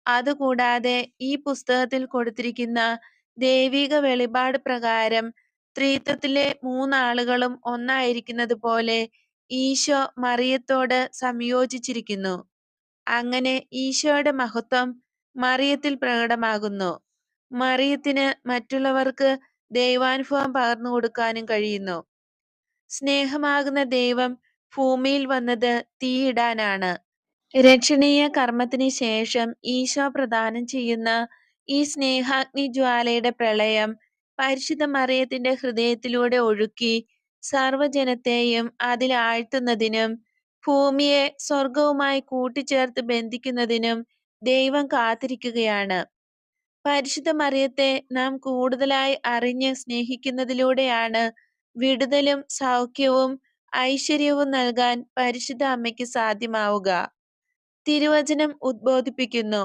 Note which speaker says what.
Speaker 1: അതുകൂടാതെ ഈ പുസ്തകത്തിൽ കൊടുത്തിരിക്കുന്ന ദൈവിക വെളിപാട് പ്രകാരം ത്രിത്വത്തിലെ മൂന്നാളുകളും ഒന്നായിരിക്കുന്നത് പോലെ ഈശോ മറിയത്തോട് സംയോജിച്ചിരിക്കുന്നു. അങ്ങനെ ഈശോയുടെ മഹത്വം മറിയത്തിൽ പ്രകടമാകുന്നു. മറിയത്തിന് മറ്റുള്ളവർക്ക് ദൈവാനുഭവം പകർന്നു കൊടുക്കാനും കഴിയുന്നു. സ്നേഹമാകുന്ന ദൈവം ഭൂമിയിൽ വന്നത് തീയിടാനാണ്. രക്ഷണീയ കർമ്മത്തിന് ശേഷം ഈശോ പ്രദാനം ചെയ്യുന്ന ഈ സ്നേഹാഗ്നി ജ്വാലയുടെ പ്രളയം പരിശുദ്ധ മറിയത്തിന്റെ ഹൃദയത്തിലൂടെ ഒഴുക്കി സർവ്വജനത്തെയും അതിൽ ആഴ്ത്തുന്നതിനും ഭൂമിയെ സ്വർഗവുമായി കൂട്ടിച്ചേർത്ത് ബന്ധിക്കുന്നതിനും ദൈവം കാത്തിരിക്കുകയാണ്. പരിശുദ്ധ മറിയത്തെ നാം കൂടുതലായി അറിഞ്ഞ് സ്നേഹിക്കുന്നതിലൂടെയാണ് വിടുതലും സൗഖ്യവും ഐശ്വര്യവും നൽകാൻ പരിശുദ്ധ അമ്മയ്ക്ക് സാധ്യമാവുക. തിരുവചനം ഉദ്ബോധിപ്പിക്കുന്നു.